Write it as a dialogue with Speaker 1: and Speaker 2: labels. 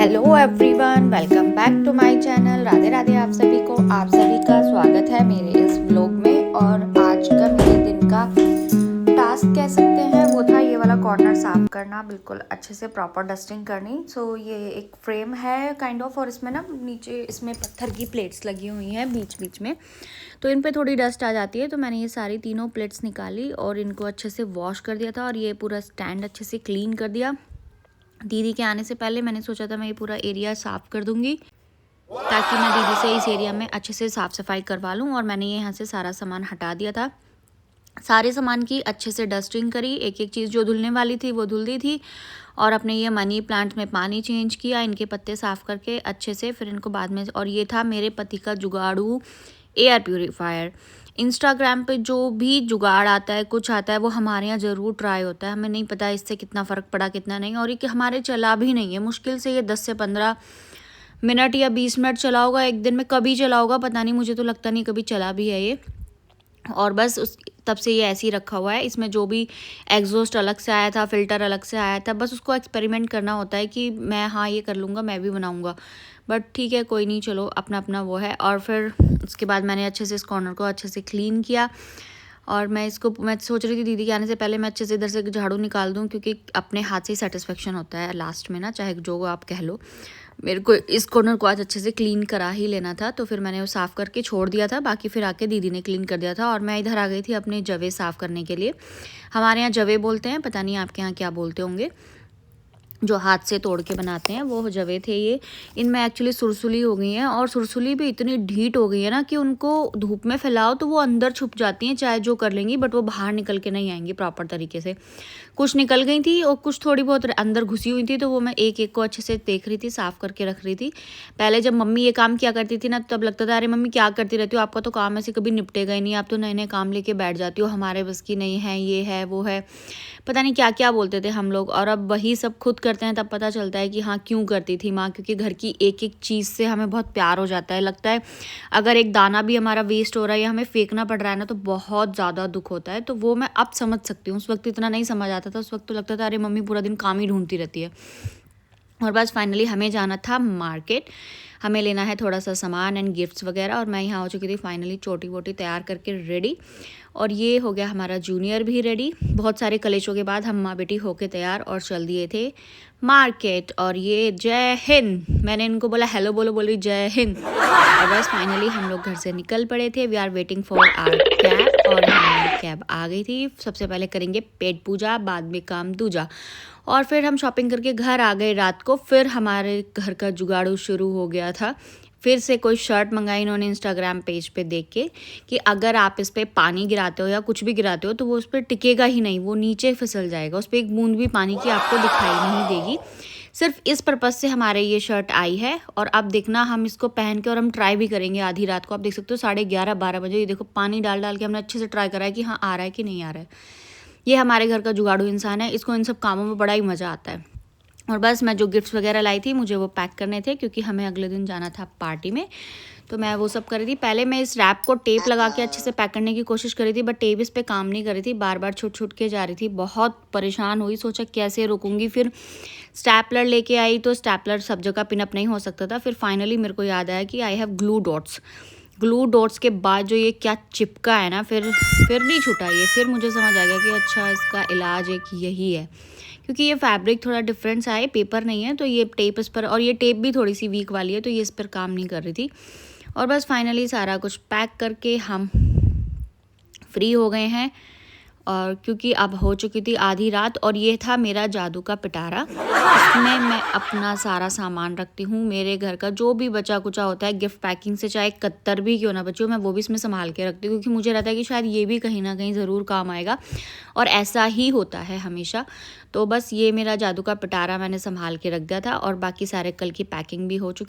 Speaker 1: Hello everyone, welcome back to my channel. Radhe Radhe आप सभी को। आप सभी का स्वागत है मेरे इस व्लॉग में। और आज का मेरे दिन का टास्क कह सकते हैं वो था ये वाला कॉर्नर साफ करना, बिल्कुल अच्छे से प्रॉपर डस्टिंग करनी। सो ये एक फ्रेम है काइंड ऑफ, और इसमें ना नीचे इसमें पत्थर की प्लेट्स लगी हुई हैं बीच बीच में, तो इन पे थोड़ी डस्ट आ जाती है। तो मैंने ये सारी तीनों प्लेट्स निकाली और इनको अच्छे से वॉश कर दिया था और ये पूरा स्टैंड अच्छे से क्लीन कर दिया। दीदी के आने से पहले मैंने सोचा था मैं ये पूरा एरिया साफ़ कर दूंगी ताकि मैं दीदी से इस एरिया में अच्छे से साफ़ सफाई करवा लूँ। और मैंने ये यहाँ से सारा सामान हटा दिया था। सारे सामान की अच्छे से डस्टिंग करी, एक एक चीज़ जो धुलने वाली थी वो धुल दी थी। और अपने ये मनी प्लांट में पानी चेंज किया, इनके पत्ते साफ़ करके अच्छे से, फिर इनको बाद में। और ये था मेरे पति का जुगाड़ू एयर प्यूरीफायर। इंस्टाग्राम पे जो भी जुगाड़ आता है, कुछ आता है, वो हमारे यहाँ ज़रूर ट्राई होता है। हमें नहीं पता इससे कितना फ़र्क पड़ा कितना नहीं। और ये कि हमारे चला भी नहीं है, मुश्किल से ये 10 से 15 मिनट या 20 मिनट चला होगा एक दिन में। कभी चला होगा पता नहीं, मुझे तो लगता नहीं कभी चला भी है ये। और बस उस तब से ये ऐसे ही रखा हुआ है। इसमें जो भी एग्जॉस्ट अलग से आया था, फ़िल्टर अलग से आया था, बस उसको एक्सपेरिमेंट करना होता है कि मैं हाँ ये कर लूँगा, मैं भी बनाऊँगा। बट ठीक है, कोई नहीं, चलो अपना अपना वो है। और फिर उसके बाद मैंने अच्छे से इस कॉर्नर को अच्छे से क्लीन किया। और मैं सोच रही थी दीदी के आने से पहले मैं अच्छे से इधर से झाड़ू निकाल दूँ, क्योंकि अपने हाथ से ही सेटिस्फेक्शन होता है लास्ट में ना, चाहे जो आप कह लो। मेरे को इस कॉर्नर को आज अच्छे से क्लीन करा ही लेना था, तो फिर मैंने वो साफ़ करके छोड़ दिया था। बाकी फिर आके दीदी ने क्लीन कर दिया था। और मैं इधर आ गई थी अपने जवे साफ़ करने के लिए। हमारे यहाँ जवे बोलते हैं, पता नहीं आपके यहाँ क्या बोलते होंगे। जो हाथ से तोड़ के बनाते हैं वो जवे थे ये। इनमें एक्चुअली सुरसुली हो गई हैं, और सुरसुली भी इतनी ढीठ हो गई है ना कि उनको धूप में फैलाओ तो वो अंदर छुप जाती हैं, चाहे जो कर लेंगी, बट वो बाहर निकल के नहीं आएंगी प्रॉपर तरीके से। कुछ निकल गई थी और कुछ थोड़ी बहुत अंदर घुसी हुई थी, तो वो मैं एक एक को अच्छे से देख रही थी, साफ़ करके रख रही थी। पहले जब मम्मी ये काम किया करती थी ना, तब लगता था अरे मम्मी क्या करती रहती हो, आपका तो काम ऐसे कभी निपटेगा ही नहीं, आप तो नए नए काम लेके बैठ जाती हो, हमारे बस की नहीं है, ये है वो है, पता नहीं क्या क्या बोलते थे हम लोग। और अब वही सब खुद करते हैं तब पता चलता है कि हाँ क्यों करती थी माँ, क्योंकि घर की एक एक चीज़ से हमें बहुत प्यार हो जाता है। लगता है अगर एक दाना भी हमारा वेस्ट हो रहा है या हमें फेंकना पड़ रहा है ना, तो बहुत ज़्यादा दुख होता है। तो वो मैं अब समझ सकती हूँ, उस वक्त इतना नहीं समझ आता था। उस वक्त तो लगता था अरे मम्मी पूरा दिन काम ही ढूंढती रहती है। और बस फाइनली हमें जाना था मार्केट, हमें लेना है थोड़ा सा सामान एंड गिफ्ट्स वगैरह। और मैं यहाँ हो चुकी थी फाइनली चोटी वोटी तैयार करके रेडी। और ये हो गया हमारा जूनियर भी रेडी। बहुत सारे कलेशों के बाद हम माँ बेटी होके तैयार और चल दिए थे मार्केट। और ये जय हिंद, मैंने इनको बोला हेलो बोलो, बोली जय हिंद। और बस फाइनली हम लोग घर से निकल पड़े थे। We are waiting for our cab, और हमारी कैब आ गई थी। सबसे पहले करेंगे पेट पूजा, बाद में काम दूजा। और फिर हम शॉपिंग करके घर आ गए रात को। फिर हमारे घर का जुगाड़ू शुरू हो गया था। फिर से कोई शर्ट मंगाई इन्होंने इंस्टाग्राम पेज पे देख के कि अगर आप इस पर पानी गिराते हो या कुछ भी गिराते हो तो वो उस पर टिकेगा ही नहीं, वो नीचे फिसल जाएगा, उस पर एक बूंद भी पानी की आपको दिखाई नहीं देगी। सिर्फ इस पर्पज़ से हमारे ये शर्ट आई है। और अब देखना हम इसको पहन के, और हम ट्राई भी करेंगे आधी रात को। आप देख सकते हो 11:30-12 बजे, ये देखो पानी डाल डाल के हमने अच्छे से ट्राई करा है कि हाँ आ रहा है कि नहीं आ रहा है। ये हमारे घर का जुगाड़ू इंसान है, इसको इन सब कामों में बड़ा ही मज़ा आता है। और बस मैं जो गिफ्ट्स वगैरह लाई थी मुझे वो पैक करने थे, क्योंकि हमें अगले दिन जाना था पार्टी में, तो मैं वो सब कर रही थी। पहले मैं इस रैप को टेप लगा के अच्छे से पैक करने की कोशिश कर रही थी, बट टेप इस पर काम नहीं कर रही थी, बार बार छूट छूट के जा रही थी। बहुत परेशान हुई, सोचा कैसे रोकूंगी। फिर स्टैपलर लेके आई, तो स्टैपलर सब जगह पिनअप नहीं हो सकता था। फिर फाइनली मेरे को याद आया कि I have glue dots. Glue dots के बाद जो ये क्या चिपका है ना, फिर नहीं छूटा ये। फिर मुझे समझ आ गया कि अच्छा इसका इलाज एक यही है, क्योंकि ये फैब्रिक थोड़ा डिफरेंट सा है, पेपर नहीं है, तो ये टेप इस पर, और ये टेप भी थोड़ी सी वीक वाली है, तो ये इस पर काम नहीं कर रही थी। और बस फाइनली सारा कुछ पैक करके हम फ्री हो गए हैं। और क्योंकि अब हो चुकी थी आधी रात, और ये था मेरा जादू का पिटारा। इसमें मैं अपना सारा सामान रखती हूँ, मेरे घर का जो भी बचा कुचा होता है गिफ्ट पैकिंग से, चाहे कत्तर भी क्यों ना बचे हो, मैं वो भी इसमें संभाल के रखती हूँ, क्योंकि मुझे रहता है कि शायद ये भी कहीं ना कहीं ज़रूर काम आएगा। और ऐसा ही होता है हमेशा। तो बस ये मेरा जादू का पिटारा मैंने संभाल के रख दिया था, और बाकी सारे कल की पैकिंग भी हो चुकी।